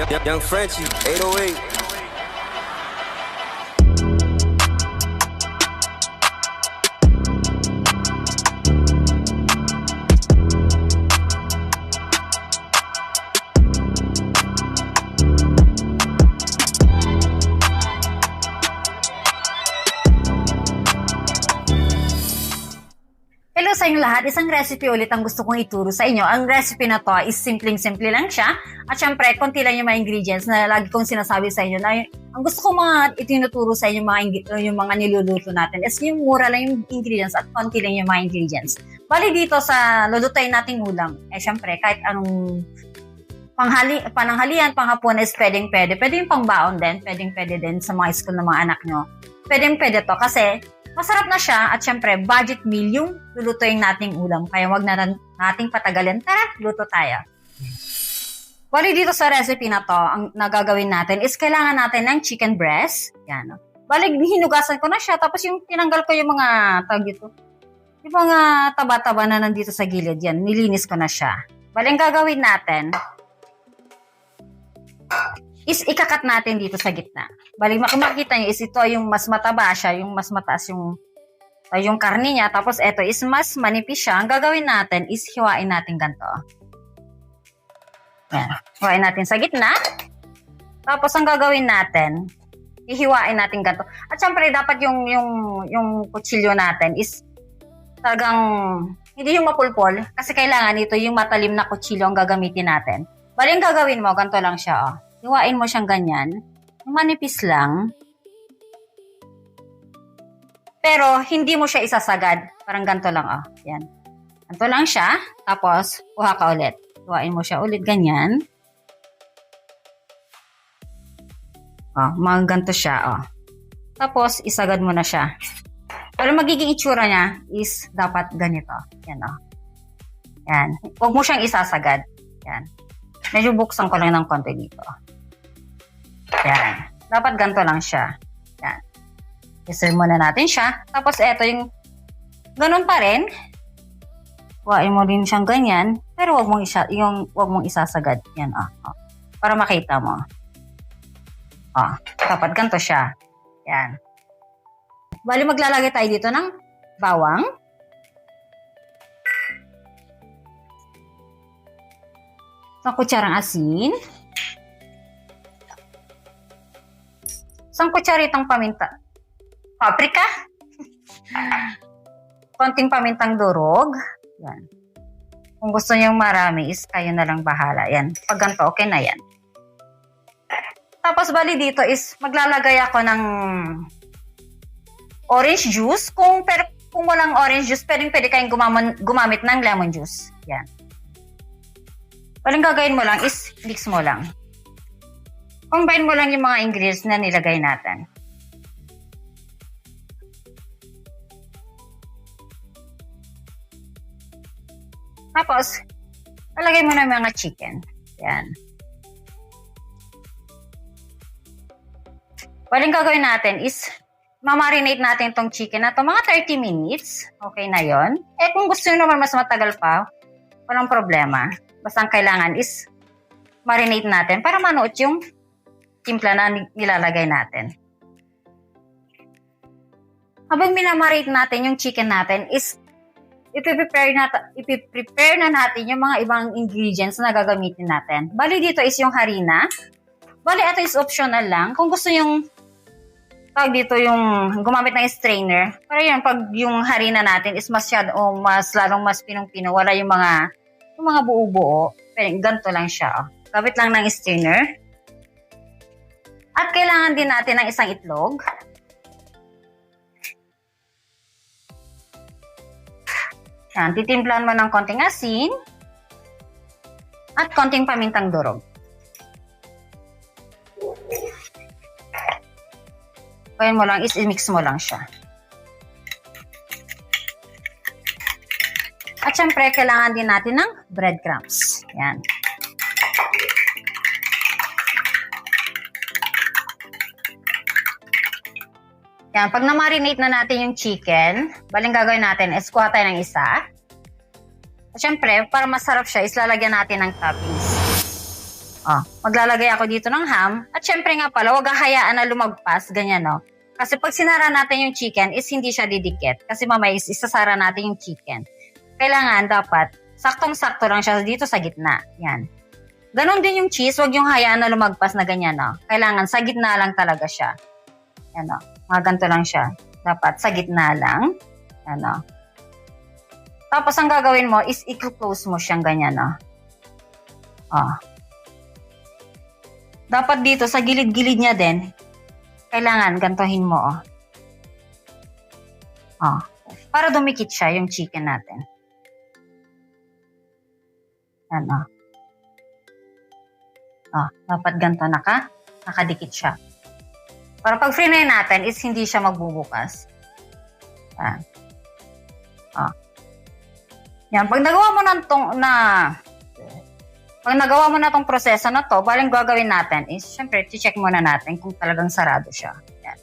Young Frenchie, 808. Hello sa inyong lahat, isang recipe ulit ang gusto kong ituro sa inyo. Ang recipe na to is simpleng-simple lang siya. At syempre, konti lang yung mga ingredients na lagi kong sinasabi sa inyo na ang gusto kong mga itinuturo sa inyo yung mga niluluto natin is yung mura lang yung ingredients at konti lang yung mga ingredients. Bali dito sa lulutuin nating ulam, syempre kahit anong pananghalian, panghapunan is pwedeng-pwede. Pwede yung pangbaon din, pwedeng-pwede din sa mga school ng mga anak nyo. Pwedeng-pwede to kasi masarap na siya at syempre budget meal yung lulutuin nating ulam. Kaya wag na nating patagalin. Tara, luto tayo. Bali dito sa recipe na to, ang nagagawin natin is kailangan natin ng chicken breast. Yan. Bali hinugasan ko na siya tapos yung tinanggal ko yung mga tawag dito. Yung mga taba-taba na nandito sa gilid. Yan, nilinis ko na siya. Bali ang gagawin natin is ikakat natin dito sa gitna. Bali, makikita nyo is ito yung mas mataba siya, yung mas mataas yung karne niya. Tapos ito is mas manipis siya. Ang gagawin natin is hiwain natin ganito. Yan. Hiwain natin sa gitna. Tapos ang gagawin natin, ihiwain natin ganito. At syempre, dapat yung kutsilyo natin is talagang hindi yung mapulpol. Kasi kailangan ito yung matalim na kutsilyo ang gagamitin natin. Bali, ang gagawin mo, ganito lang siya. Oh. Hiwain mo siyang ganyan. Manipis lang. Pero, hindi mo siya isasagad. Parang ganito lang, oh. Yan. Ganito lang siya. Tapos, kuha ka ulit. Hiwain mo siya ulit, ganyan. Oh, mga ganito siya, oh. Tapos, isagad mo na siya. Pero magiging itsura niya is dapat ganito. Yan, oh. Yan. Huwag mo siyang isasagad. Yan. Medyo buksan ko lang ng konti dito. Yan. Dapat ganito lang siya. Yan. I-serve muna natin siya. Tapos, eto yung ganun pa rin. Huwain mo din siyang ganyan. Pero wag mong isasagad. Yan, oh. Para makita mo. Oh. Dapat ganito siya. Yan. Bali, maglalagay tayo dito ng bawang. Isang kutsarang asin. Isang kutsaritang paprika. Konting pamintang durog. Yan. Kung gusto nyo marami is kayo na lang bahala. Yan. Pag ganito, okay na yan. Tapos bali dito is maglalagay ako ng orange juice. Kung walang orange juice, pwede kayong gumamit ng lemon juice. Yan. Walang gagawin mo lang is mix mo lang. Combine mo lang yung mga ingredients na nilagay natin. Tapos, lalagay mo na yung mga chicken. Yan. Walang gagawin natin is mamarinate natin itong chicken na ito mga 30 minutes. Okay na yon. Kung gusto nyo naman mas matagal pa, walang problema. Basta ang kailangan is marinate natin para manuot yung timpla na nilalagay natin. Habang minamarinate natin yung chicken natin is ipiprepare na natin yung mga ibang ingredients na gagamitin natin. Bali dito is yung harina. Bali ito is optional lang. Kung gusto yung yung gumamit ng strainer. Para yun, pag yung harina natin is lalong mas pinong-pino, wala yung mga buo-buo. Ganito lang siya. Oh. Gamit lang ng strainer. At kailangan din natin ng isang itlog. Yan, titimplahan mo ng konting asin. At konting pamintang durog. Kaya mo lang, i-mix mo lang siya. At syempre, kailangan din natin ng breadcrumbs. Yan. Yan, pag na-marinate na natin yung chicken, baling gagawin natin is kuha tayo ng isa. At syempre, para masarap siya, is lalagyan natin ng toppings. Maglalagay ako dito ng ham. At syempre nga pala, huwag hahayaan na lumagpas. Ganyan, no? Kasi pag sinara natin yung chicken, is hindi siya didikit. Kasi mamaya is isasara natin yung chicken. Kailangan dapat, saktong-sakto lang siya dito sa gitna. Yan. Ganon din yung cheese, huwag yung hayaan na lumagpas na ganyan, no? Kailangan sa gitna lang talaga siya. Yan, no? Mga ganito lang siya. Dapat sa gitna lang. Yan, no? Tapos ang gagawin mo is i-close mo siyang ganyan, no? Dapat dito sa gilid-gilid niya din, kailangan gantohin mo, para dumikit siya yung chicken natin. Yan, dapat ganito nakadikit siya. Para pag fry natin is hindi siya magbubukas. Yan. Yan, pag nagawa mo na tong proseso na to, baling gagawin natin is, syempre, check muna natin kung talagang sarado siya. Yan.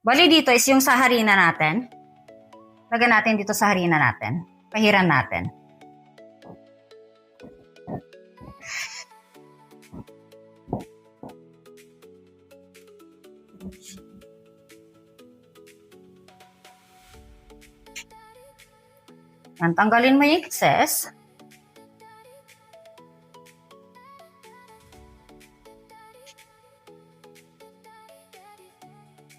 Bali dito is yung sa harina natin. Lagyan natin dito sa harina natin. Pahiran natin. Yan, tanggalin mo yung excess.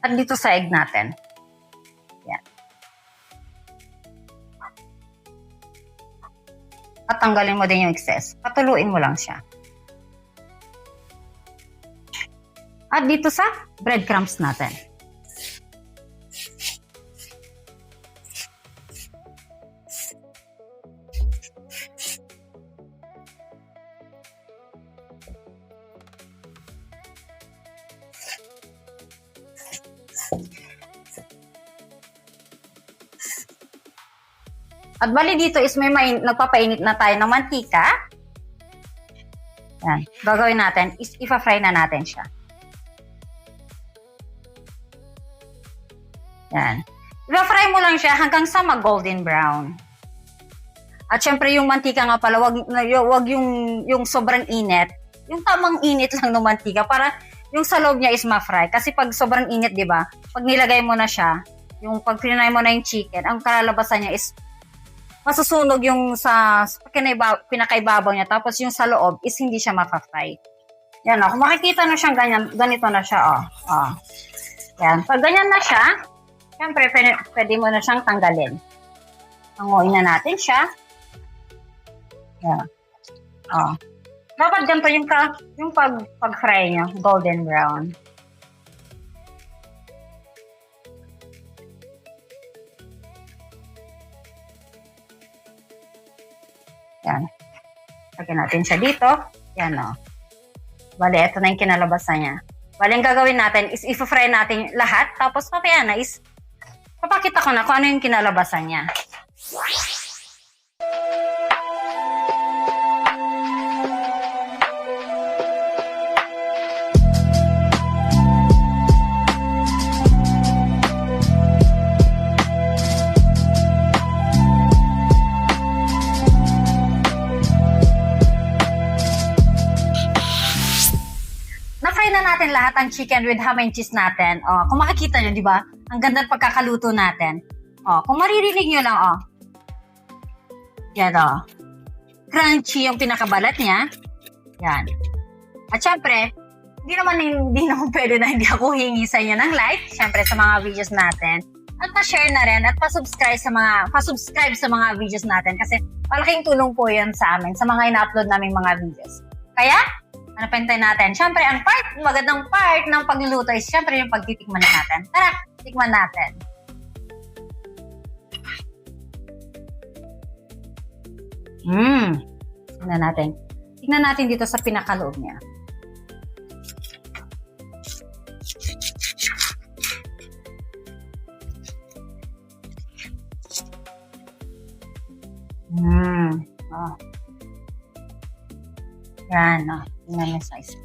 At dito sa egg natin. Yan. At tanggalin mo din yung excess. Patuluin mo lang siya. At dito sa breadcrumbs natin. At bali dito is nagpapainit na tayo ng mantika. Yan. Gagawin natin is ipa-fry na natin siya. Yan. Ipa-fry mo lang siya hanggang sa mag-golden brown. At syempre yung mantika nga pala, wag yung sobrang init. Yung tamang init lang ng mantika para yung sa loob niya is ma-fry. Kasi pag sobrang init, di ba? Pag nilagay mo na siya, yung pag pinay mo na yung chicken, ang kalalabasan niya is masusunog yung sa pinakaibabaw niya. Tapos yung sa loob is hindi siya ma-fry. Yan, kung makikita na siyang ganyan, ganito na siya, Yan, pag ganyan na siya, syempre pwede mo na siyang tanggalin. Hanguin na natin siya. Yan. Dapat ganito yung pag-fry niya, golden brown. Yan. Lagyan natin siya dito. Yan, Bale, ito na yung kinalabasan niya. Bale, yung gagawin natin is i-fry natin lahat. Tapos, papaya na is papakita ko na kung ano yung kinalabasan niya. Na natin lahat ang chicken with ham and cheese natin. Kung makikita nyo, di ba? Ang ganda ng pagkakaluto natin. Kung maririnig nyo lang, Yan, crunchy yung pinakabalat niya. Yan. At syempre, hindi naman pwede na hindi ako hingi sa inyo ng like. Syempre, sa mga videos natin. At pa-share na rin at pa-subscribe sa mga videos natin. Kasi malaking tulong po yan sa amin, sa mga ina-upload naming mga videos. Kaya, ano pa hintay natin? Siyempre, ang magandang part ng pagluluto is siyempre yung pagtitikman natin. Tara, tikman natin. Tignan natin. Tignan natin dito sa pinakaloob niya. Yan, tingnan yung size.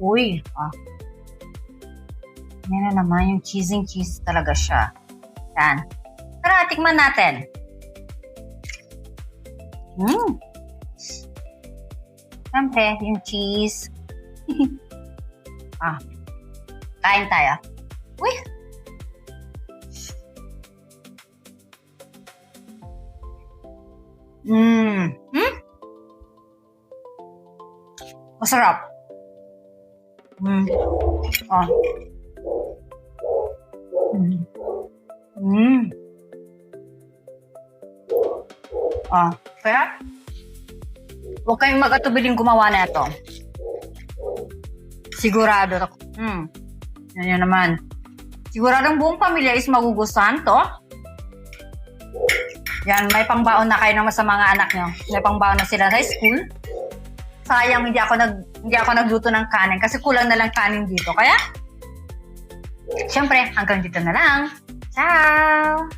Uy, yan na naman yung cheese talaga siya. Yan. Tara, tikman natin. Siyempre, yung cheese. Kain tayo. Uy! Masarap. Kaya, huwag kayong mag-atubiling gumawa na ito. Sigurado ako. Yan naman. Siguradong buong pamilya is magugustuhan to. Yan, may pangbaon na kayo naman sa mga anak nyo. May pangbaon na sila sa school. Sayang hindi ako nagluto ng kanin kasi kulang na lang kanin dito. Kaya, syempre, hanggang dito na lang. Ciao!